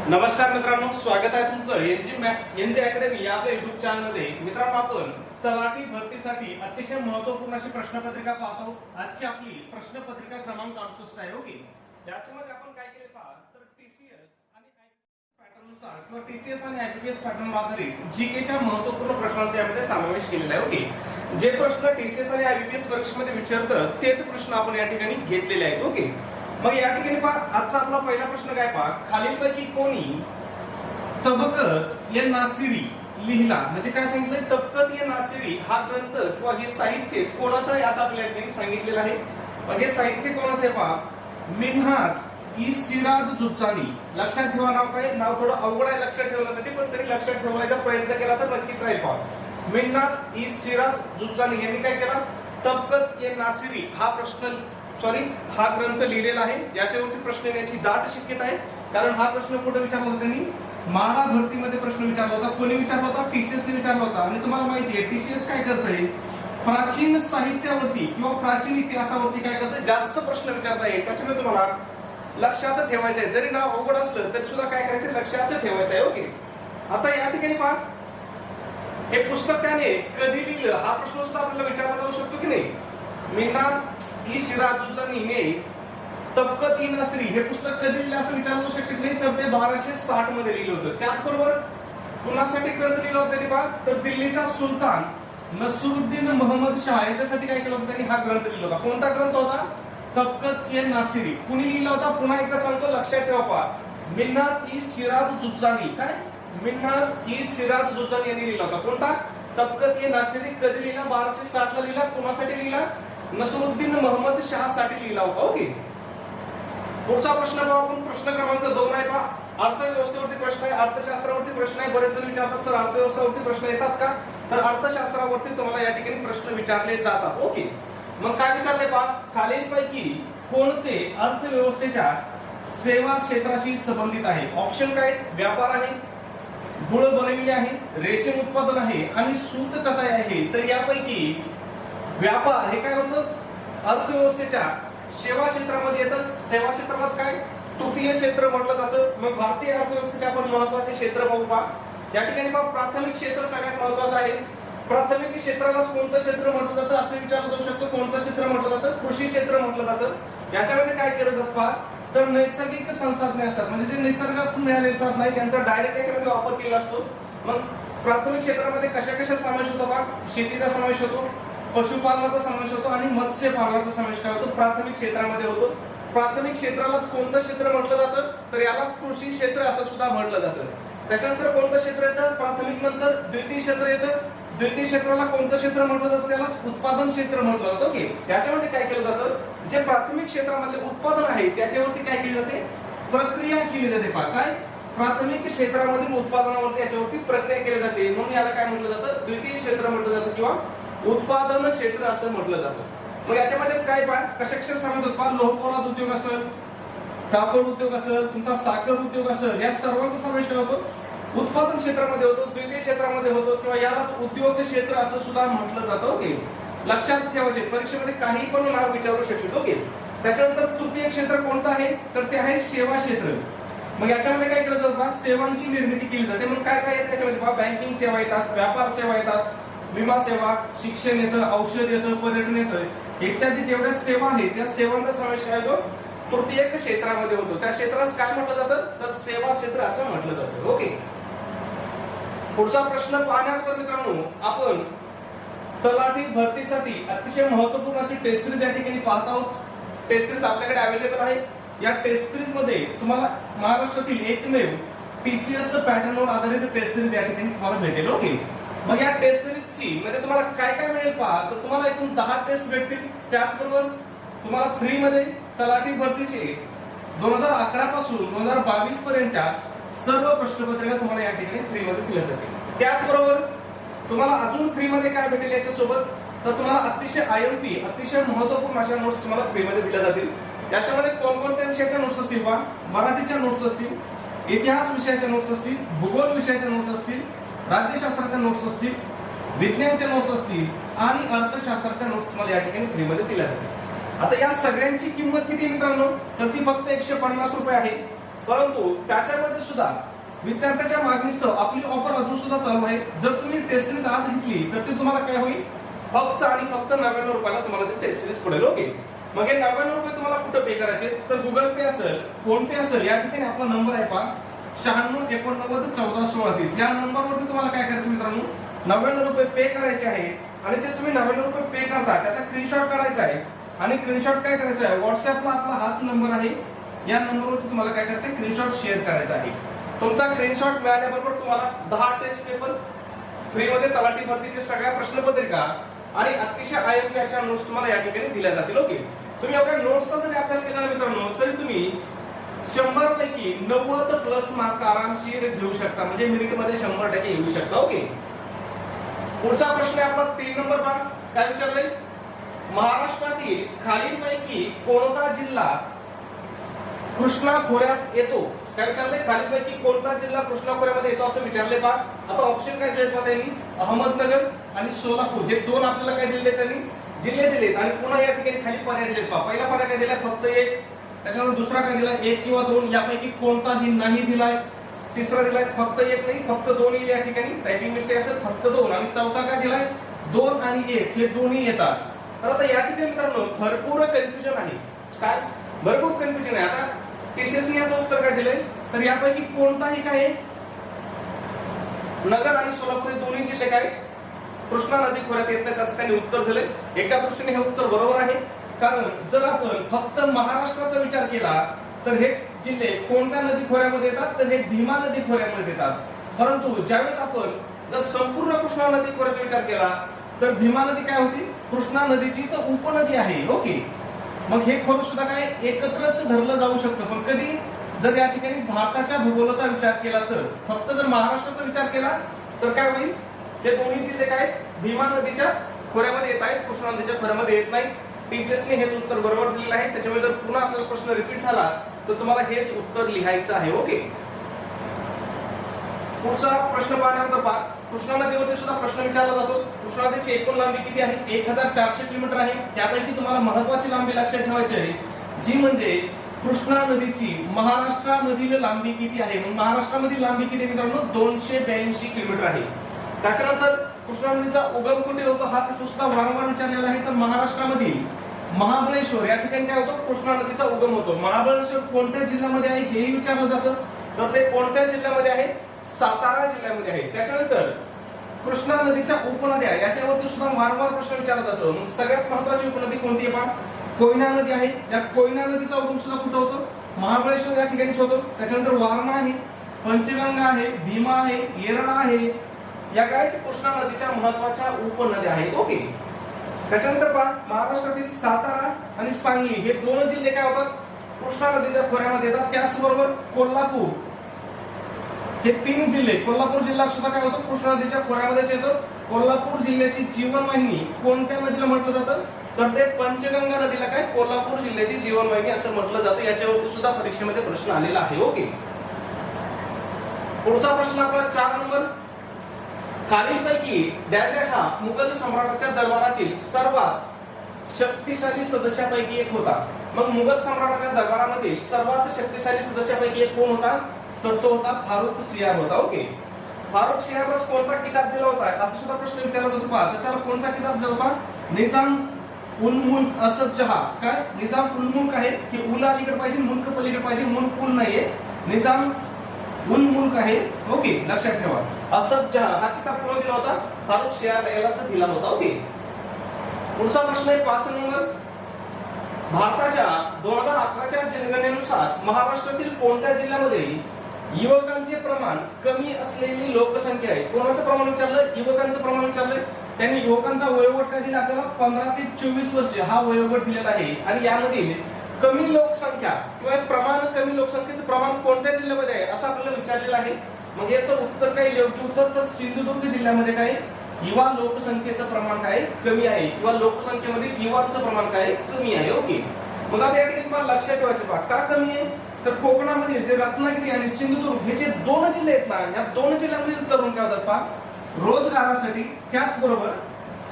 नमस्कार मित्रांनो, स्वागत आहे तुमचं एनजी अकॅडमी या आपल्या युट्यूब चॅनल मध्ये. मित्रांनो, आपण तलाठी भरतीसाठी अतिशय महत्त्वपूर्ण अशी प्रश्नपत्रिका पाहत आहोत. आजची आपली प्रश्नपत्रिका क्रमांक 68 आहे. ओके, याच्यामध्ये आपण काय केले तर टीसीएस आणि पॅटर्ननुसार किंवा टीसीएस आणि आयपीएस पॅटर्न आधारित जीकेच्या महत्त्वपूर्ण प्रश्नांचा यामध्ये समावेश केलेला आहे. ओके, जे प्रश्न टीसीएस आणि आयपीएस परीक्षेमध्ये विचारतात तेच प्रश्न आपण या ठिकाणी घेतलेले आहेत. ओके, मग या ठिकाणी पहा, आजचा आपला पहिला प्रश्न काय पहा, खालीलपैकी कोणी तबकत ये नासिरी लिहिला, म्हणजे काय सांगितलंय, तबकत ये नासिरी हा ग्रंथ किंवा हे साहित्य कोणाचं आहे असं आपल्या ठिकाणी सांगितलेलं आहे. मग हे साहित्य कोणाचं आहे पहा, मिन्हाज ई सिराज जुचानी. लक्षात ठेवा, नाव काय, नाव थोडं अवघड आहे लक्षात ठेवण्यासाठी, पण तरी लक्षात ठेवायचा प्रयत्न केला तर नक्कीच राहील. पहा, मिन्हाज ई सिराज जुचानी यांनी काय केला, तबकत ये नासिरी हा ग्रंथ लिहिलेला आहे. याच्यावरती प्रश्न येण्याची दाट शक्यता आहे, कारण हा प्रश्न कुठे विचारला होता त्यांनी, म्हाडा भरतीमध्ये प्रश्न विचारला होता. कोणी विचारला होता, टीसीएस ने विचारला होता. आणि तुम्हाला माहिती आहे टीसीएस काय करतंय, प्राचीन साहित्यावरती किंवा प्राचीन इतिहासावरती काय करतंय, जास्त प्रश्न विचारता येईल. त्याच्यामुळे तुम्हाला लक्षात ठेवायचं आहे, जरी नाव अवघड असलं तरी सुद्धा काय करायचं, लक्षात ठेवायचं आहे. ओके, आता या ठिकाणी पहा, हे पुस्तक त्याने कधी लिहिलं हा प्रश्न सुद्धा आपल्याला विचारला जाऊ शकतो की नाही. मिन्हाज ई सिराज जुचानी ने तबकत ई नासिरी हे पुस्तक कधी लिहिलं असं विचारलं जाऊ शकत नाही, तर ते 1260 मध्ये लिहिलं होतं. त्याचबरोबर कुणासाठी ग्रंथ लिहिला होता त्यांनी पहा, तर दिल्लीचा सुलतान नसरुद्दीन मोहम्मद शाह याच्यासाठी काय केलं होतं त्यांनी, हा ग्रंथ लिहिला होता. कोणता ग्रंथ होता, तबकत ए नासिरी. कुणी लिहिला होता, पुन्हा एकदा सांगतो, लक्षात ठेवा. पहा, मिन्हाज ई सिराज जुचानी, काय मिन्हाज ई सिराज जुचानी यांनी लिहिला होता. कोणता, तबकत ए नासिरी. कधी लिहिला, 1260 ला लिहिला. कुणासाठी लिहिला, नसरुद्दीन मोहम्मद शाह साठी लिहिला होता. ओके, पुढचा प्रश्न पाहू आपण, प्रश्न क्रमांक 2 आहे. पहा, अर्थव्यवस्थेवरती प्रश्न आहे, अर्थशास्त्रावरती प्रश्न आहे. बरेच जण विचारतात, सर अर्थव्यवस्थेवरती प्रश्न येतात का, तर अर्थशास्त्रावरती तुम्हाला या ठिकाणी प्रश्न विचारले जातात. ओके, मग काय विचारले पहा, खालीलपैकी कोणते अर्थव्यवस्थेच्या सेवा क्षेत्राशी संबंधित आहे. ऑप्शन काय, व्यापार आहे, गुळ बनविले आहे, रेशीम उत्पादन आहे आणि सूत कताई आहे. तर यापैकी व्यापार हे काय होतं, अर्थव्यवस्थेच्या सेवा क्षेत्रामध्ये येतं. सेवा क्षेत्रालाच काय तृतीय क्षेत्र म्हटलं जातं. मग भारतीय अर्थव्यवस्थेचे आपण महत्वाचे क्षेत्र पाहू. पहा, या ठिकाणी पहा, प्राथमिक क्षेत्र सगळ्यात महत्वाचं आहे. प्राथमिक क्षेत्रालाच कोणतं क्षेत्र म्हटलं जातं असं विचारलं जाऊ शकतो. कोणतं क्षेत्र म्हटलं जातं, कृषी क्षेत्र म्हटलं जातं. याच्यामध्ये काय केलं जातं पहा, तर नैसर्गिक संसाधने असतात, म्हणजे जे निसर्गातून मिळालेले साधन आहे त्यांचा डायरेक्ट याच्यामध्ये वापर केला असतो. मग प्राथमिक क्षेत्रामध्ये कशा कशा समावेश होतो पहा, शेतीचा समावेश होतो, पशुपालनाचा समावेश होतो आणि मत्स्य पालनाचा समावेश काय होतो, प्राथमिक क्षेत्रामध्ये होतो. प्राथमिक क्षेत्रालाच कोणतं क्षेत्र म्हटलं जातं, तर याला कृषी क्षेत्र असं सुद्धा म्हटलं जातं. त्याच्यानंतर कोणतं क्षेत्र येतं, प्राथमिक नंतर द्वितीय क्षेत्र येतं. द्वितीय क्षेत्राला कोणतं क्षेत्र म्हटलं जातं, त्याला उत्पादन क्षेत्र म्हटलं जातं. ओके, याच्यामध्ये काय केलं जातं, जे प्राथमिक क्षेत्रामध्ये उत्पादन आहे त्याच्यावरती काय केली जाते, प्रक्रिया केली जाते. पहा, काय प्राथमिक क्षेत्रामधील उत्पादनावरती याच्यावरती प्रक्रिया केली जाते, म्हणून याला काय म्हटलं जातं, द्वितीय क्षेत्र म्हटलं जातं किंवा उत्पादन क्षेत्र असं म्हटलं जातं. मग याच्यामध्ये काय पहा, कशा समावेश होतो, लोहपोलाद उद्योग असेल, कापड उद्योग असेल, तुमचा साखर उद्योग असेल, या सर्वांचा समावेश होतो. उत्पादन क्षेत्रामध्ये होतो, द्वितीय क्षेत्रामध्ये होतो किंवा यालाच उद्योग क्षेत्र असं सुद्धा म्हटलं जातं. ओके, लक्षात ठेवायचे, परीक्षेमध्ये काही पण नाव विचारू शकतो. ओके, त्याच्यानंतर तृतीय क्षेत्र कोणतं आहे, तर ते आहे सेवा क्षेत्र. मग याच्यामध्ये काय केलं जातं, सेवांची निर्मिती केली जाते. मग काय काय येतं त्याच्यामध्ये पहा, बँकिंग सेवा येतात, व्यापार सेवा येतात, विमा सेवा, शिक्षण येतं, औषध येतं, पर्यटन येतं, इत्यादी जेवढ्या सेवा आहेत त्या सेवांचा समावेश काय होतो, तृतीय क्षेत्रामध्ये होतो. त्या क्षेत्रास काय म्हटलं जातं, तर सेवा क्षेत्र असं म्हटलं जातं. ओके, पुढचा प्रश्न पाहण्याअगोदर मित्रांनो, आपण तलाठी भरतीसाठी अतिशय महत्वपूर्ण अशी टेस्ट सिरीज या ठिकाणी पाहत आहोत. टेस्ट सिरीज आपल्याकडे अवेलेबल आहे. या टेस्ट सिरीज मध्ये तुम्हाला महाराष्ट्रातील एकमेव टीसीएस पॅटर्नवर आधारित टेस्ट सिरीज या ठिकाणी तुम्हाला भेटेल. ओके, मग या टेस्ट सिरीजची मध्ये तुम्हाला काय काय मिळेल पहा, तर तुम्हाला एकूण 10 टेस्ट भेटतील. त्याचबरोबर तुम्हाला फ्री मध्ये तलाठी भरतीचे 2011 पासून 2022 पर्यंतच्या सर्व प्रश्नपत्रिका तुम्हाला या ठिकाणी फ्री मध्ये दिल्या जातील. त्याचबरोबर तुम्हाला अजून फ्री मध्ये काय भेटेल याच्यासोबत, तर तुम्हाला अतिशय आयएमपी अतिशय महत्वपूर्ण अशा नोट्स तुम्हाला फ्री मध्ये दिल्या जातील. याच्यामध्ये कोणकोणत्या विषयाच्या नोट्स असतील पहा, मराठीच्या नोट्स असतील, इतिहास विषयाच्या नोट्स असतील, भूगोल विषयाच्या नोट्स असतील, राज्यशास्त्राच्या नोट्स असतील, विज्ञानच्या नोट्स असतील आणि अर्थशास्त्राच्या नोट्स तुम्हाला या ठिकाणी फ्री मध्ये दिल्या जातील. आता या सगळ्यांची किंमत किती मित्रांनो, तर ती फक्त 150 रुपये आहे. परंतु त्याच्यामध्ये सुद्धा विद्यार्थ्याच्या मागणीस्तव आपली ऑफर अजून सुद्धा चालू आहे. जर तुम्ही टेस्ट सिरीज आज घेतली तर ती तुम्हाला काय होईल, फक्त आणि फक्त 99 रुपयाला तुम्हाला ती टेस्ट सिरीज पडेल. ओके, मग हे 99 रुपये तुम्हाला कुठं पे करायचे, तर गुगल पे असेल, फोन पे असेल, या ठिकाणी आपला नंबर आहे पहा 9689141630. या नंबरवरती तुम्हाला काय करायचं मित्रांनो, 99 रुपये पे करायचे आहे. आणि जे तुम्ही 99 रुपये पे करता त्याचा स्क्रीनशॉट काढायचा आहे आणि स्क्रीनशॉट काय करायचा आहे, व्हॉट्सअपला आपला हाच नंबर आहे, या नंबरवरती तुम्हाला काय करायचं आहे, स्क्रीनशॉट शेअर करायचा आहे. तुमचा स्क्रीनशॉट मिळाल्याबरोबर तुम्हाला 10 टेस्ट पेपर फ्री मध्ये तलाठी भरतीचे सगळ्या प्रश्नपत्रिका आणि अतिशय आयोग्य अशा नोट्स तुम्हाला या ठिकाणी दिल्या जातील. ओके, तुम्ही आपल्या नोट्सचा जरी अभ्यास केला ना मित्रांनो, तरी तुम्ही 100 पैकी 90 प्लस मार्क आरामशीर घेऊ शकता, म्हणजे मेरिट मध्ये 100% येऊ शकता. ओके, पुढचा प्रश्न आहे आपला 3 नंबर पहा. काय विचारलंय, महाराष्ट्रातील खालीलपैकी कोणता जिल्हा कृष्णा खोऱ्यात येतो. काय विचारलंय, खालीलपैकी कोणता जिल्हा कृष्णा खोऱ्यामध्ये येतो असं विचारले पहा. आता ऑप्शन काय दिले पहा त्यांनी, अहमदनगर आणि सोलापूर हे दोन आपल्याला काय दिले, त्यांनी जिल्हे दिलेत. आणि पुन्हा या ठिकाणी खाली पर्याय दिलेत पहा. पहिला पर्याय काय दिलाय, फक्त एक. त्याच्यानंतर दुसरा काय दिलाय, एक किंवा दोन, यापैकी कोणताही नाही दिलाय. तिसरा दिलाय फक्त एक नाही, फक्त दोन येईल या ठिकाणी, टायपिंग मिस्टेक असेल, फक्त दोन. आणि चौथा काय दिलाय, 2 आणि 1 हे दोन्ही येतात. तर आता या ठिकाणी मित्रांनो भरपूर कन्फ्युजन आहे. काय भरपूर कन्फ्युजन आहे. आता टीसीएस ने याचं उत्तर काय दिलंय, तर यापैकी कोणताही काय, नगर आणि सोलापूर हे दोन्ही जिल्हे काय कृष्णा नदी खोऱ्यात येत नाहीत असं त्यांनी उत्तर दिलंय. एका दृष्टीने हे उत्तर बरोबर आहे, कारण जर आपण फक्त महाराष्ट्राचा विचार केला तर हे जिल्हे कोणत्या नदी खोऱ्यामध्ये येतात, तर हे भीमा नदी खोऱ्यामध्ये येतात. परंतु ज्यावेळेस आपण जर संपूर्ण कृष्णा नदी खोऱ्याचा विचार केला तर भीमा नदी काय होती, कृष्णा नदीचीच उपनदी आहे. ओके, मग हे खोरं सुद्धा काय एकत्रच धरलं जाऊ शकतं. पण कधी जर या ठिकाणी भारताच्या भूगोलाचा विचार केला, तर फक्त जर महाराष्ट्राचा विचार केला तर काय होईल, हे दोन्ही जिल्हे काय भीमा नदीच्या खोऱ्यामध्ये येत आहेत, कृष्णा नदीच्या खोऱ्यामध्ये येत नाही. टीसीएस ने हेच उत्तर बरोबर दिलेलं आहे. त्याच्यामुळे जर पुन्हा आपल्याला प्रश्न रिपीट झाला तर तुम्हाला हेच उत्तर लिहायचं आहे. ओके, पुढचा प्रश्न पाहण्यानंतर पहा, कृष्णा नदीवरती सुद्धा प्रश्न विचारला जातो. कृष्णा नदीची एकूण लांबी किती आहे, 1400 किलोमीटर आहे. त्यापैकी तुम्हाला महत्वाची लांबी लक्षात ठेवायची आहे, जी म्हणजे कृष्णा नदीची महाराष्ट्रामधील लांबी किती आहे. महाराष्ट्रामधील लांबी किती मित्रांनो, 282 किलोमीटर आहे. त्याच्यानंतर कृष्णा नदीचा उगम कुठे होतो, हा प्रश्न सुद्धा वारंवार विचारलेला आहे. तर महाराष्ट्रामधील महाबळेश्वर या ठिकाणी काय होतो, कृष्णा नदीचा उगम होतो. महाबळेश्वर कोणत्या जिल्ह्यामध्ये आहे हेही विचारलं जातं, तर ते कोणत्या जिल्ह्यामध्ये आहे, सातारा जिल्ह्यामध्ये आहे. त्याच्यानंतर कृष्णा नदीच्या उपनद्या याच्यावरती सुद्धा वारंवार प्रश्न विचारला जातो. मग सगळ्यात महत्वाची उपनदी कोणती आहे पहा, कोयना नदी आहे. या कोयना नदीचा उगम सुद्धा कुठे होतो, महाबळेश्वर या ठिकाणी होतो. त्याच्यानंतर वारणा आहे, पंचगंगा आहे, भीमा आहे, येरळा आहे, या काय कृष्णा नदीच्या महत्वाच्या उपनद्या आहेत. ओके, त्याच्यानंतर पहा महाराष्ट्रातील सातारा आणि सांगली हे दोन जिल्हे काय होतात, कृष्णा नदीच्या खोऱ्यामध्ये येतात. त्याचबरोबर कोल्हापूर हे 3 जिल्हे, कोल्हापूर जिल्हा सुद्धा काय होतो, कृष्णा नदीच्या खोऱ्यामध्येच येतो. कोल्हापूर जिल्ह्याची जीवनवाहिनी कोणत्या नदीला म्हटलं जातं, तर ते पंचगंगा नदीला काय कोल्हापूर जिल्ह्याची जीवनवाहिनी असं म्हटलं जातं. याच्यावरती सुद्धा परीक्षेमध्ये प्रश्न आलेला आहे. ओके, पुढचा प्रश्न आपला 4 नंबर, खालीलपैकी डॅश हा मुघल सम्राटाच्या दरबारातील सर्वात शक्तिशाली सदस्यापैकी एक होता. मग मुघल सम्राटाच्या दरबारामधील सर्वात शक्तिशाली सदस्यापैकी एक कोण होता, तर तो होता फारुख सियार होता. ओके, फारुख सियारला कोणता किताब दिला होता असं सुद्धा प्रश्न विचारला जातो पहा. तर त्याला कोणता किताब दिला होता, निजाम उल मुल्क असद जहा. काय निजाम उल मुल्क आहे, की उल अलीकडे पाहिजे, मुल्क पलीकडे पाहिजे, मुल्क उल नाहीये, निजाम उल मुल्क आहे. ओके, लक्षात ठेवा. असद जहा हा किताब कोणाला दिला होता, फारुख सियार यालाच दिला होता. ओके, पुढचा प्रश्न आहे 5 नंबर, भारताच्या 2011च्या जनगणनेनुसार महाराष्ट्रातील कोणत्या जिल्ह्यामध्ये युवकांचे प्रमाण कमी असलेली लोकसंख्या आहे. कोणाचं प्रमाण विचारलं, युवकांचं प्रमाण विचारलंय. त्यांनी युवकांचा वयोगट काय दिला आपल्याला, 15 ते 24 वर्ष हा वयोगट दिलेला आहे. आणि यामधील कमी लोकसंख्या किंवा प्रमाण, कमी लोकसंख्येचं प्रमाण कोणत्या जिल्ह्यामध्ये आहे असं आपल्याला विचारलेलं आहे. मग याचं उत्तर काय, योग्य उत्तर तर सिंधुदुर्ग जिल्ह्यामध्ये काय युवा लोकसंख्येचं प्रमाण काय कमी आहे, किंवा लोकसंख्येमध्ये युवांचं प्रमाण काय कमी आहे. ओके, मग आता या ठिकाणी तुम्हाला लक्षात ठेवायचं पहा, का कमी आहे, तर कोकणामध्ये जे रत्नागिरी आणि सिंधुदुर्ग हे जे 2 जिल्हे आहेत ना, या 2 जिल्ह्यांमधील तरुण काय होतात पहा, रोजगारासाठी त्याचबरोबर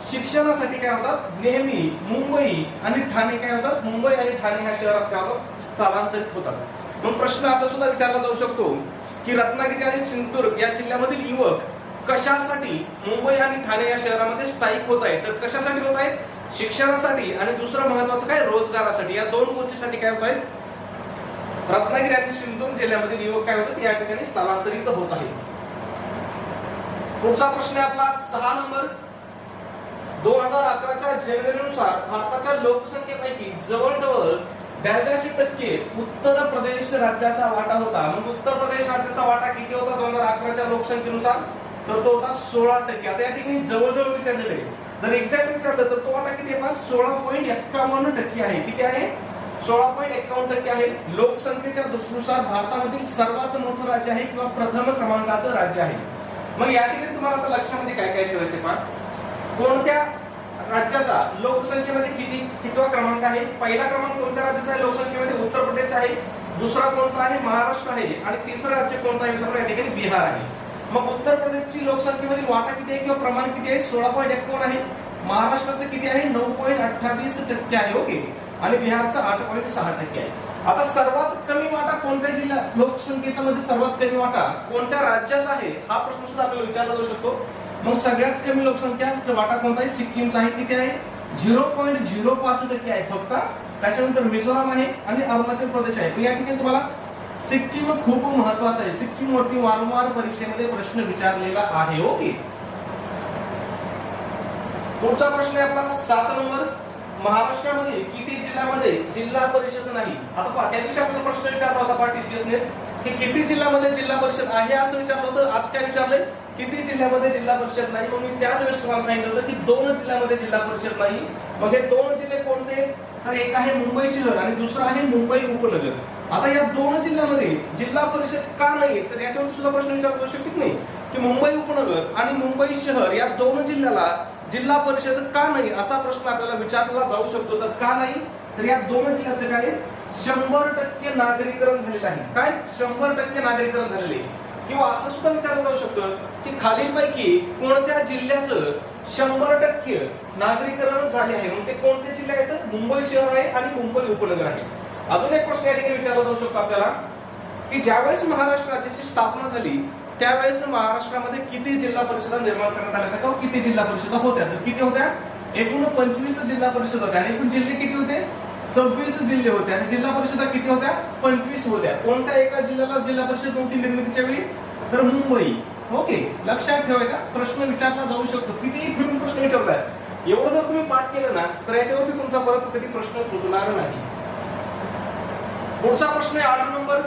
शिक्षणासाठी काय होतात, नेहमी मुंबई आणि ठाणे काय होतात, मुंबई आणि ठाणे ह्या शहरात काय होतात, स्थलांतरित होतात. मग प्रश्न असा सुद्धा विचारला जाऊ शकतो की रत्नागिरी आणि सिंधुदुर्ग या जिल्ह्यामधील युवक कशासाठी मुंबई आणि ठाणे या शहरामध्ये स्थायिक होत आहेत? तर कशासाठी होत आहेत? शिक्षणासाठी आणि दुसरं महत्वाचं काय, रोजगारासाठी. या दोन गोष्टीसाठी काय होत आहेत? रत्नागिरी आणि सिंधुदुर्ग जिल्ह्यामधील युवक काय होतात या ठिकाणी स्थलांतरित होत आहेत. पुढचा प्रश्न आहे आपला 6 नंबर. 2011च्या जनगणनेनुसार भारताच्या लोकसंख्येपैकी जवळजवळ 82% उत्तर प्रदेश राज्याचा वाटा होता. मग उत्तर प्रदेश राज्याचा वाटा किती होता 2011च्या लोकसंख्येनुसार? तर तो होता 16%. आता या ठिकाणी जवळजवळ विचारलेले आहे. जर एक्झॅक्ट विचारलं तर तो वाटा किती आहे? 16.51% आहे. किती आहे? 16.51% आहे. लोकसंख्येच्या दृष्टीनुसार भारतामधील सर्वात मोठं राज्य आहे किंवा प्रथम क्रमांकाचं राज्य आहे. मग या ठिकाणी तुम्हाला आता लक्षामध्ये काय काय ठेवायचे पहा, कोणत्या राज्याचा लोकसंख्येमध्ये कितवा क्रमांक आहे? पहिला क्रमांक कोणत्या राज्याचा आहे लोकसंख्येमध्ये? उत्तर प्रदेश आहे. दुसरा कोणता आहे? महाराष्ट्र आहे. आणि तिसरं राज्य कोणतं आहे मित्रांनो? या ठिकाणी बिहार आहे. मग उत्तर प्रदेशची लोकसंख्येमधील वाटा किती आहे किंवा प्रमाण किती आहे? 16.51 आहे. महाराष्ट्राचं किती आहे? 9.28% आहे. ओके. आणि बिहारचं 8.6% आहे. आता सर्वात कमी वाटा कोणत्या जिल्हा लोकसंख्येच्या मध्ये सर्वात कमी वाटा कोणत्या राज्याचा आहे हा प्रश्न सुद्धा आपल्याला विचारला जाऊ शकतो. मग सगळ्यात कमी लोकसंख्या वाटा कोणता आहे? सिक्कीमचा आहे. किती आहे? 0.05% आहे फक्त. त्याच्यानंतर मिझोराम आहे आणि अरुणाचल प्रदेश आहे. या ठिकाणी तुम्हाला सिक्कीम खूप महत्वाचं आहे. सिक्कीम वरती वारंवार परीक्षेमध्ये प्रश्न विचारलेला आहे. ओके. पुढचा प्रश्न आहे आपला 7 नंबर. महाराष्ट्रामध्ये किती जिल्ह्यामध्ये जिल्हा परिषद नाही? आता पहा, त्या दिवशी आपल्याला प्रश्न विचारला होता पार्टीसीएसने की किती जिल्ह्यामध्ये जिल्हा परिषद आहे असं विचारलं होतं. आज काय विचारलंय? किती जिल्ह्यामध्ये जिल्हा परिषद नाही? मग मी त्याच वेळेस तुम्हाला सांगितलं होतं की 2 जिल्ह्यामध्ये जिल्हा परिषद नाही. मग हे 2 जिल्हे कोणते? तर एक आहे मुंबई शहर आणि दुसरा आहे मुंबई उपनगर. आता या 2 जिल्ह्यामध्ये जिल्हा परिषद का नाही? तर याच्यावर सुद्धा प्रश्न विचारला जाऊ शकत नाही की मुंबई उपनगर आणि मुंबई शहर या 2 जिल्ह्याला जिल्हा परिषद का नाही असा प्रश्न आपल्याला विचारला जाऊ शकतो. तर का नाही? तर या 2 जिल्ह्याचं काय 100% नागरीकरण झालेलं आहे. काय 100% नागरीकरण झालेले. किंवा असं सुद्धा विचारलं जाऊ शकतं की खालीलपैकी कोणत्या जिल्ह्याचं 100% नागरीकरण झाले आहे? मग ते कोणते जिल्हे आहेत? मुंबई शहर आहे आणि मुंबई उपनगर आहे. अजून एक प्रश्न या ठिकाणी विचारला जाऊ शकतो आपल्याला की ज्यावेळेस महाराष्ट्र राज्याची स्थापना झाली त्यावेळेस महाराष्ट्रामध्ये किती जिल्हा परिषदा निर्माण करण्यात आल्या किंवा किती जिल्हा परिषदा होत्या? तर किती होत्या? एकूण 25 जिल्हा परिषद होत्या. आणि एकूण जिल्हे किती होते? 26 जिल्हे होते. आणि जिल्हा परिषदा किती होत्या? 25 होत्या. कोणत्या एका जिल्ह्याला जिल्हा परिषद नव्हती निर्मितीच्या वेळी? तर मुंबई. ओके. लक्षात ठेवायचा प्रश्न विचारला जाऊ शकतो. कितीही फिरून प्रश्न विचारलाय. एवढं जर तुम्ही पाठ केलं ना तर याच्यावरती तुमचा परत कधी प्रश्न सुटणार नाही. पुढचा प्रश्न आहे 8 नंबर.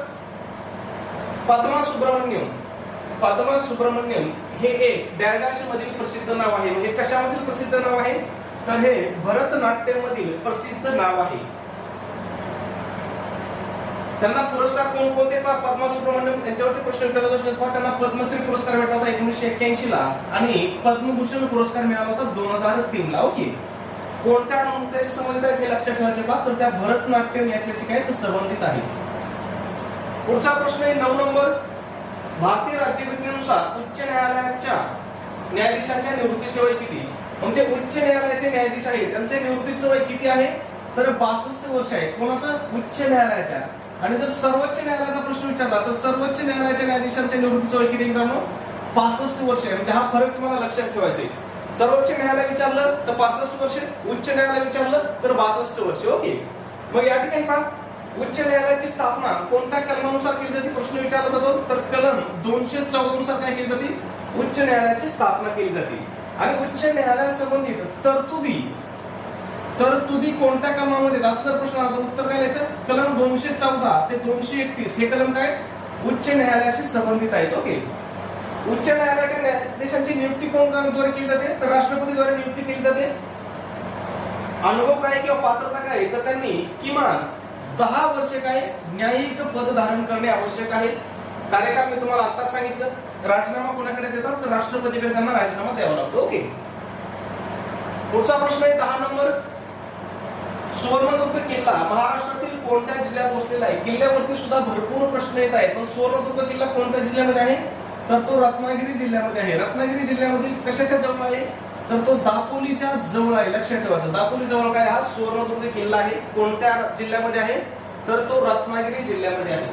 पद्मा सुब्रमण्यम. पद्मा सुब्रमण्यम हे एक डॅश मधील प्रसिद्ध नाव आहे. म्हणजे कशामधील प्रसिद्ध नाव आहे? तर हे भरतनाट्यम मधील प्रसिद्ध नाव आहे. त्यांना पुरस्कार कोणकोणते? पद्मा सुब्रमण्यम यांच्यावरती प्रश्न विचारला जाऊ शकतो. त्यांना पद्मश्री पुरस्कार भेटला होता 1981 ला आणि पद्मभूषण पुरस्कार मिळाला होता 2003 ला. ओके. कोणत्या नृत्याशी संबंधित आहे हे लक्षात ठेवायचे बा. तर त्या भरतनाट्यम याच्याशी काय संबंधित आहे. पुढचा प्रश्न आहे 9 नंबर. भारतीय राज्यघटनेनुसार उच्च न्यायालयाच्या न्यायाधीशांच्या निवृत्तीचे वय किती? म्हणजे उच्च न्यायालयाचे न्यायाधीश आहेत त्यांचे निवृत्तीचे वय किती आहे? तर 62 वर्ष आहे. कोणाचं? उच्च न्यायालयाच्या. आणि जर सर्वोच्च न्यायालयाचा प्रश्न विचारला तर सर्वोच्च न्यायालयाच्या न्यायाधीशांच्या निवृत्तीचे वय किती मित्रांनो? 65 वर्ष आहे. म्हणजे हा फरक तुम्हाला लक्षात ठेवायचा आहे. सर्वोच्च न्यायालय विचारलं तर 65 वर्ष, उच्च न्यायालय विचारलं तर 62 वर्ष. ओके. मग या ठिकाणी पहा, उच्च न्यायालयाची स्थापना कोणत्या कलमानुसार केली जाते प्रश्न विचारला जातो. तर कलम 214 नुसार काय केली जाते? उच्च न्यायालयाची स्थापना केली जाते. आणि उच्च न्यायालयासंबंधित तरतुदी कोणत्या कलमामध्ये? असं जर प्रश्न आला तर उत्तर काय द्यायचं? कलम 214 ते 231 हे कलम काय उच्च न्यायालयाशी संबंधित आहेत. ओके. उच्च न्यायालयाच्या न्यायाधीशांची नियुक्ती कोणाद्वारे केली जाते? तर राष्ट्रपतीद्वारे नियुक्ती केली जाते. अनुभव काय किंवा पात्रता काय? तर त्यांनी किमान 10 वर्ष काय न्यायिक पद धारण करणे आवश्यक आहे. कार्यकाळ मी तुम्हाला आता सांगितलं. राजीनामा कोणाकडे देतात? तर राष्ट्रपतीकडे त्यांना राजीनामा द्यावा लागतो. ओके. पुढचा प्रश्न आहे 10 नंबर. सुवर्णदुर्ग किल्ला महाराष्ट्रातील कोणत्या जिल्ह्यात वसलेला आहे? किल्ल्यावरती सुद्धा भरपूर प्रश्न येत आहेत. पण सुवर्णदुर्ग किल्ला कोणत्या जिल्ह्यामध्ये आहे? तर तो रत्नागिरी जिल्ह्यामध्ये आहे. रत्नागिरी जिल्ह्यामधील कशाच्या जवळ आहे? तर तो दापोलीच्या जवळ आहे. लक्षात ठेवायचं. दापोली जवळ काय हा सुवर्णदुर्ग किल्ला आहे. कोणत्या जिल्ह्यामध्ये आहे? तर तो रत्नागिरी जिल्ह्यामध्ये आहे.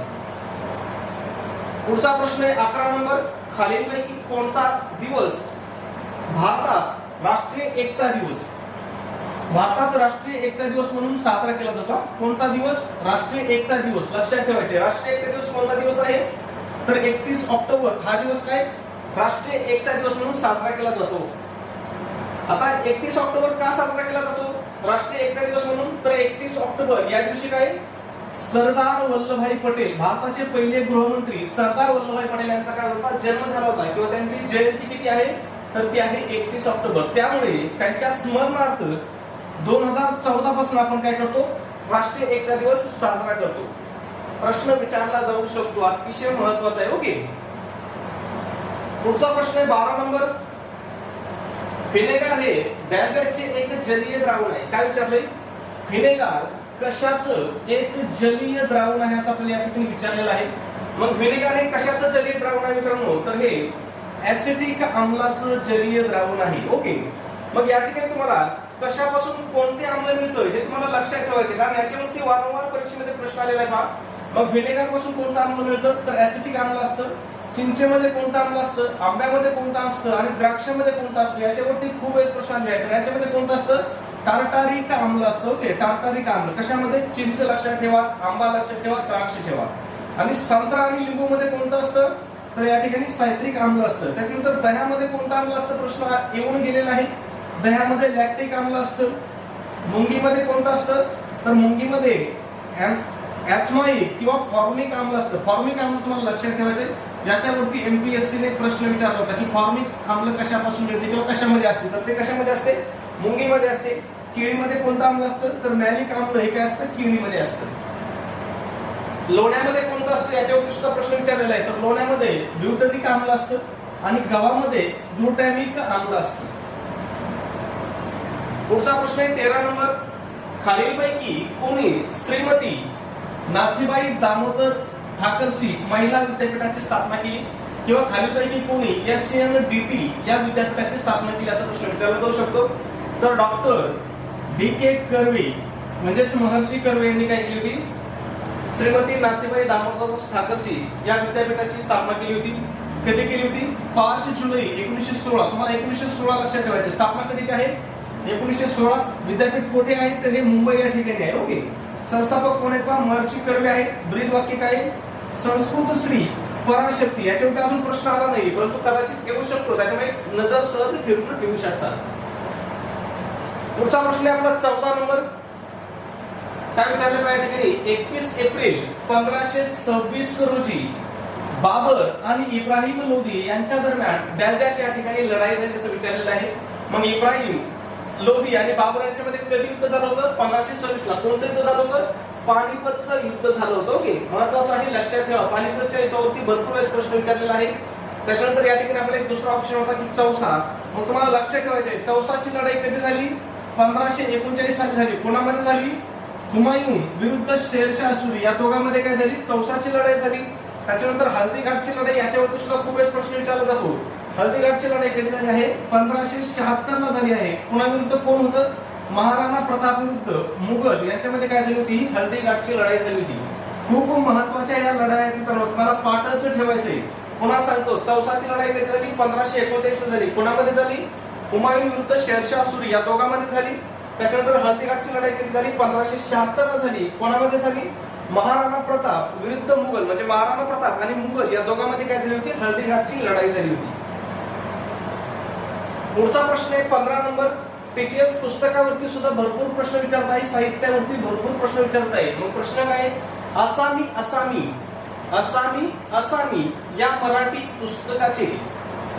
पुढचा प्रश्न आहे 11 नंबर, खालीलपैकी कोणता दिवस भारतात राष्ट्रीय एकता दिवस, भारतात राष्ट्रीय एकता दिवस म्हणून साजरा केला जातो? कोणता दिवस? राष्ट्रीय एकता दिवस. लक्षात ठेवायचे, राष्ट्रीय एकता दिवस कोणता दिवस आहे? तर 31 ऑक्टोबर हा दिवस काय राष्ट्रीय एकता दिवस म्हणून साजरा केला जातो. आता 31 ऑक्टोबर का साजरा केला जातो राष्ट्रीय एकता दिवस म्हणून? तर 31 ऑक्टोबर या दिवशी काय सरदार वल्लभभाई पटेल, भारताचे पहिले गृहमंत्री सरदार वल्लभभाई पटेल यांचा काय होता जन्म झाला होता, किंवा त्यांची जयंती किती आहे तर ती आहे 31 ऑक्टोबर. त्यामुळे त्यांच्या स्मरणार्थ 2014 पासून आपण काय करतो राष्ट्रीय एकता दिवस साजरा करतो. प्रश्न विचारला जाऊ शकतो, अतिशय महत्वाचा आहे. ओके, पुढचा प्रश्न आहे 12 नंबर, व्हिनेगार हे बॅल्गाचे एक जलीय द्रावण आहे. काय विचारलंय? व्हिनेगार कशाचं एक जलीय द्रावण आहे असं आपल्याला या ठिकाणी विचारलेलं आहे. मग व्हिनेगार हे कशाचं जलीय द्रावण आहे मित्रांनो? तर हे ऍसिडिक आम्लाचं जलीय द्रावण आहे. ओके, मग या ठिकाणी तुम्हाला कशापासून कोणते आम्ल मिळतं हे तुम्हाला लक्षात ठेवायचे, कारण याच्यावरती वारंवार परीक्षेमध्ये प्रश्न आलेला आहे. पहा, मग व्हिनेगार पासून कोणतं आम्ल मिळतं तर ऍसिडिक आम्ल असतं. चिंचेमध्ये कोणतं आम्ल असतं, आंब्यामध्ये कोणतं असतं आणि द्राक्षामध्ये कोणतं असतं, याच्यावरती खूप वेळेस प्रश्न आले आहेत. याच्यामध्ये कोणतं असतं? टार्टारिक आम्ल असतं. ओके, टार्टारिक आम्ल कशामध्ये? चिंच लक्षात ठेवा, आंबा लक्षात ठेवा, द्राक्ष ठेवा. आणि संत्रा आणि लिंबू मध्ये कोणतं असतं तर या ठिकाणी सायट्रिक आम्ल असतं. त्याच्यानंतर दह्यामध्ये कोणतं आम्ल असतं प्रश्न येऊन गेलेला आहे. दह्यामध्ये लॅक्टिक आम्ल असतं. मुंगीमध्ये कोणतं असतं तर मुंगीमध्ये ऍथनॉइक किंवा फॉर्मिक आम्ल असतं. फॉर्मिक आम्ल तुम्हाला लक्षात ठेवायचंय, याच्यावरती एमपीएससी ने प्रश्न विचारला होता की फॉर्मिक आम्ल कशापासून मिळते किंवा कशामध्ये असते, तर ते कशामध्ये असते? मुंगीमध्ये असते. केळीमध्ये कोणतं आम्ल असतं तर मॅलिक आम्ल हे काय असतं केळीमध्ये असतं. लोण्यामध्ये कोणतं असतं याच्यावरती सुद्धा प्रश्न विचारलेला आहे, तर लोण्यामध्ये ब्युटरिक आम्ल असतं आणि गव्हामध्ये ग्लुटॅमिक आम्ल असतं. पुढचा प्रश्न आहे 13 नंबर, खालीलपैकी कोणी श्रीमती नाथीबाई दामोदर ठाकरसी महिला विद्यापीठाची स्थापना केली, किंवा खालीलपैकी कोणी SNDT या विद्यापीठाची स्थापना केली असा प्रश्न विचारला जाऊ शकतो. तर डॉक्टर DK कर्वे म्हणजेच महर्षी कर्वे यांनी काय केली होती? श्रीमती नाथीबाई दामोदर ठाकरसी या विद्यापीठाची स्थापना केली होती. कधी केली होती? 5 जुलै 1916. तुम्हाला 1916 लक्षात ठेवायचे. स्थापना कधीची आहे? 1916. विद्यापीठ कुठे आहे तर हे मुंबई या ठिकाणी आहे. ओके, संस्थापक कोण आहेत? महर्षी कर्वे आहे. ब्रीद वाक्य काय? संस्कृत श्री पराशक्ती. याच्यावरती अजून प्रश्न आला नाही, परंतु कदाचित येऊ शकतो, त्याच्यामुळे नजर सहज फिरून ठेवू शकतात. पुढचा प्रश्न आहे आपला 14 नंबर. काय विचारले या ठिकाणी? 21 एप्रिल 1526 रोजी बाबर आणि इब्राहिम लोदी यांच्या दरम्यान बॅल्गाश या ठिकाणी लढाई झाली असं विचारलेलं आहे. मग इब्राहिम लोदी आणि बाबर यांच्यामध्ये कधी युद्ध झालं होतं? 1526 ला. कोणतं युद्ध झालं होतं? पानिपतचं युद्ध झालं होतं. ओके, महत्वाचं आहे, लक्षात ठेवा. पानिपतच्या युद्धावरती भरपूर वेळेस प्रश्न विचारलेला आहे. त्याच्यानंतर या ठिकाणी आपल्याला एक दुसरा ऑप्शन होता की चौसा. मग तुम्हाला लक्षात ठेवायचे चौसाची लढाई कधी झाली? 1539 साली झाली. कोणामध्ये झाली? हुमायून विरुद्ध शेरशाह सुरी या दोघांमध्ये काय झाली? चौसाची लढाई झाली. त्याच्यानंतर हल्दीघाटची लढाई, याच्यावरती सुद्धा खूप वेळेस प्रश्न विचारला जातो. हल्दीघाटची लढाई कधी झाली आहे? 1576 ला झाली आहे. कोणाविरुद्ध? कोण होतं? महाराणा प्रताप विरुद्ध मुघल यांच्यामध्ये काय झाली होती? हल्दीघाटची लढाई झाली होती. खूप महत्वाच्या या लढाई तुम्हाला पाठच ठेवायचंय. पुन्हा सांगतो, चौसाची लढाई कधी झाली? 1539 ला झाली. कोणामध्ये झाली? हुमायून विरुद्ध शेरशाह सुरी या दोघांमध्ये झाली. त्याच्यानंतर हल्दीघाटची लढाई कधी झाली? 1576 ला झाली. कोणामध्ये झाली? महाराणा प्रताप विरुद्ध मुघल, म्हणजे महाराणा प्रताप आणि मुघल या दोघांमध्ये काय झाली होती? हल्दीघाटची लढाई झाली होती. पुढचा प्रश्न आहे 15 नंबर. TCS पुस्तकावरती सुद्धा भरपूर प्रश्न विचारत आहे, साहित्यावरती भरपूर प्रश्न विचारत आहे. मग प्रश्न काय? असामी असामी असामी असामी या मराठी पुस्तकाचे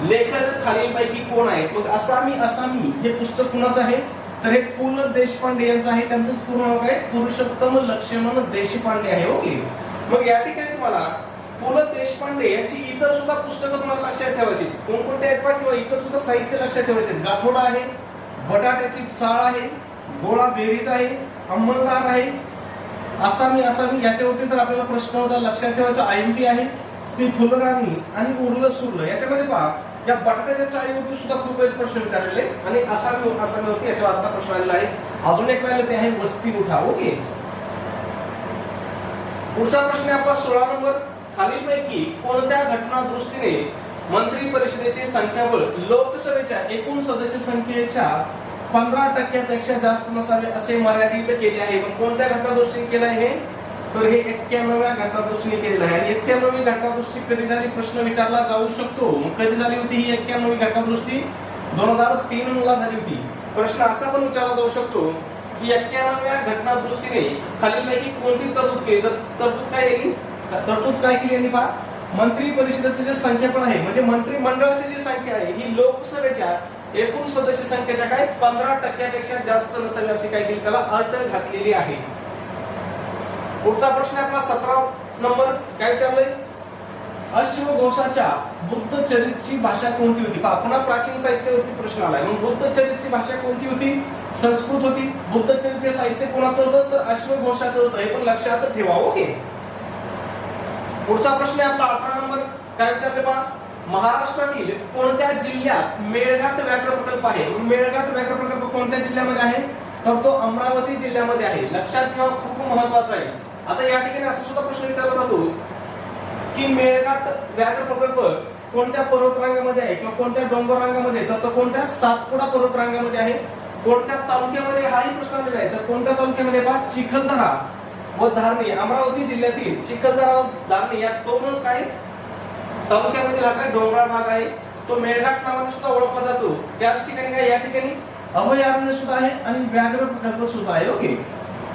लेखक खालीलपैकी कोण आहेत? मग असामी असामी हे पुस्तक कुणाचं आहे तर हे पु ल देशपांडे यांचं आहे. त्यांचं पूर्ण नाव काय? पुरुषोत्तम लक्ष्मण देशपांडे आहे. ओके, मग या ठिकाणी तुम्हाला पु ल देशपांडे यांची इतर सुद्धा पुस्तकं तुम्हाला लक्षात ठेवायची. कोणकोणते आहेत किंवा इतर सुद्धा साहित्य लक्षात ठेवायचे. गाठोडा आहे, बटाट्याची चाळ आहे, गोळा बेरीज आहे, अंमलदार आहे, असामी असामी याच्यावरती तर आपल्याला प्रश्न होता लक्षात ठेवायचा. IMP आहे, ती फुलराणी आणि उरलं सुरलं. याच्यामध्ये पहा, या बटाट्याच्या चाळीवरती सुद्धा खूप वेळेस प्रश्न विचारलेले आणि असामीवरती याच्यावर आता प्रश्न आलेला आहे. अजून एक राहिलं ते आहे वस्ती उठा. ओके, पुढचा प्रश्न आहे आपला 16 नंबर. खालीलपैकी कोणत्या घटना दृष्टीने मंत्री परिषदेचे संख्याबळ लोकसभेच्या एकूण सदस्य संख्येच्या 15% जास्त नसावे असे मर्यादित केले आहे? पण कोणत्या घटना दृष्टीने केलं आहे? तर हे 91व्या घटना दृष्टीने केलेलं आहे. आणि 91वी घटना दृष्टी कधी झाली प्रश्न विचारला जाऊ शकतो. कधी झाली होती ही 91वी घटना दृष्टी? 2003 ला झाली होती. प्रश्न असा पण विचारला जाऊ शकतो की 91व्या घटना दृष्टीने खालीलपैकी कोणती तरतूद केली? तर तरतूद काय केली यांनी पहा, मंत्री परिषदेचे जे संख्या पण आहे म्हणजे मंत्रिमंडळाची जी संख्या आहे ही लोकसभेच्या एकूण सदस्य संख्येच्या काय 15% जास्त नसावी अशी काय केली, त्याला अट घातलेली आहे. पुढचा प्रश्न आपला 17 नंबर काय विचारलंय? अश्वघोषाच्या बुद्ध चरितची भाषा कोणती होती? पुन्हा प्राचीन साहित्यावरती प्रश्न आलाय. मग बुद्ध चरितची भाषा कोणती होती? संस्कृत होती. बुद्ध चरित हे साहित्य कोणाचं होतं? तर अश्वघोषाचं होतं. हे पण लक्षात ठेवा. ओके. पुढचा प्रश्न आहे आपला 18 नंबर काय विचारले पहा, महाराष्ट्रातील कोणत्या जिल्ह्यात मेळघाट व्याघ्र प्रकल्प आहे? मेळघाट व्याघ्र प्रकल्प कोणत्या जिल्ह्यामध्ये आहे? तर तो अमरावती जिल्ह्यामध्ये आहे. लक्षात ठेवा, खूप महत्वाचा आहे. आता या ठिकाणी असा सुद्धा प्रश्न विचारला जातो की मेळघाट व्याघ्र प्रकल्प कोणत्या पर्वतरांगामध्ये आहे किंवा कोणत्या डोंगर रांगामध्ये? तर तो कोणत्या सातपुडा पर्वतरांगामध्ये आहे. कोणत्या तालुक्यामध्ये? हाही प्रश्न आलेला आहे. तर कोणत्या तालुक्यामध्ये पहा, चिखलदरा व धारणी. अमरावती जिल्ह्यातील चिखलदरा व धारणी या दोन काय तालुक्यामधील हा काय डोंगराळ भाग आहे. तो मेळघाट नावाने सुद्धा ओळखला जातो. त्याच ठिकाणी काय या ठिकाणी अभयारण्य सुद्धा आहे आणि व्याघ्र प्रकल्प सुद्धा आहे. ओके.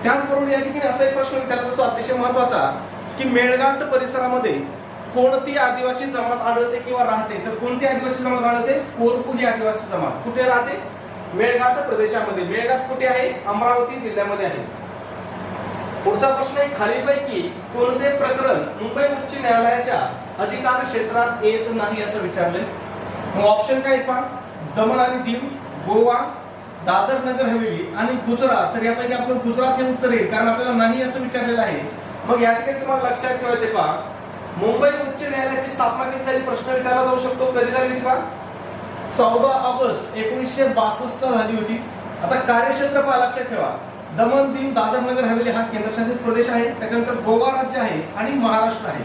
त्याचबरोबर या ठिकाणी असा एक प्रश्न विचारला जातो अतिशय महत्वाचा की मेळघाट परिसरामध्ये कोणती आदिवासी जमात आढळते किंवा राहते? तर कोणती आदिवासी जमात आढळते? कोरकू ही आदिवासी जमात कुठे राहते? मेळघाट प्रदेशामध्ये. मेळघाट कुठे आहे? अमरावती जिल्ह्यामध्ये आहे. पुढचा प्रश्न आहे, खालीलपैकी कोणते प्रकरण मुंबई उच्च न्यायालयाच्या अधिकार क्षेत्रात येत नाही असं विचारलंय? मग ऑप्शन काय पहा, दमण आणि दीव, गोवा, दादर नगर हवेली आणि गुजरात. तर यापैकी आपलं गुजरात हे उत्तर येईल कारण आपल्याला नाही असं विचारलेलं आहे. मग या ठिकाणी तुम्हाला लक्षात ठेवायचे पहा, मुंबई उच्च न्यायालयाची स्थापना कधी झाली प्रश्न विचारला जाऊ शकतो. कधी झाली होती पहा? 14 ऑगस्ट 1962 ला झाली होती. आता कार्यक्षेत्र पहा, लक्षात ठेवा, दमण दीव दादर नगर हवेली हा केंद्रशासित प्रदेश आहे. त्याच्यानंतर गोवा राज्य आहे आणि महाराष्ट्र आहे.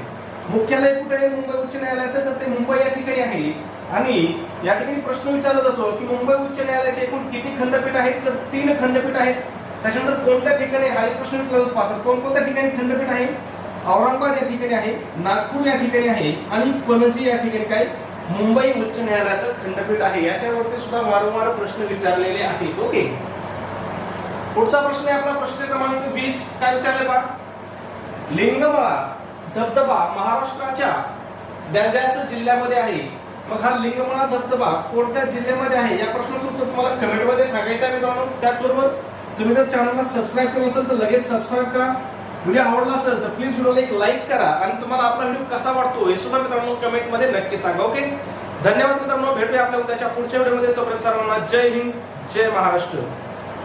मुख्यालय कुठे आहे मुंबई उच्च न्यायालयाचं? तर ते मुंबई या ठिकाणी आहे. आणि या ठिकाणी प्रश्न विचारला जातो की मुंबई उच्च न्यायालयाचे एकूण किती खंडपीठ आहेत? तर 3 खंडपीठ आहेत. त्याच्यानंतर कोणत्या ठिकाणी हा प्रश्न विचारला जातो पाहतो, कोणकोणत्या ठिकाणी खंडपीठ आहे? औरंगाबाद या ठिकाणी आहे, नागपूर या ठिकाणी आहे आणि पणजी या ठिकाणी काय मुंबई उच्च न्यायालयाचं खंडपीठ आहे. याच्यावरती सुद्धा वारंवार प्रश्न विचारलेले आहेत. ओके. पुढचा प्रश्न आहे आपला प्रश्न क्रमांक 20 काय विचारले पहा, लिंगमळा धबधबा महाराष्ट्राच्या द्यास जिल्ह्यामध्ये आहे. मग हा लिंगमळा धबधबा कोणत्या जिल्ह्यामध्ये आहे या प्रश्नाचं उत्तर तुम्हाला कमेंट मध्ये सांगायचं आहे मित्रांनो. त्याचबरोबर तुम्ही जर चॅनलला सबस्क्राईब केलं असेल तर लगेच सबस्क्राईब करा. व्हिडिओ आवडला असेल तर प्लीज व्हिडिओला एक लाईक करा आणि तुम्हाला आपला व्हिडिओ कसा वाटतो हे सुद्धा मित्रांनो कमेंट मध्ये नक्की सांगा. ओके. धन्यवाद मित्रांनो. भेटूया आपल्या उद्याच्या पुढच्या व्हिडिओमध्ये. तोपर्यंत सर्वांना जय हिंद, जय महाराष्ट्र.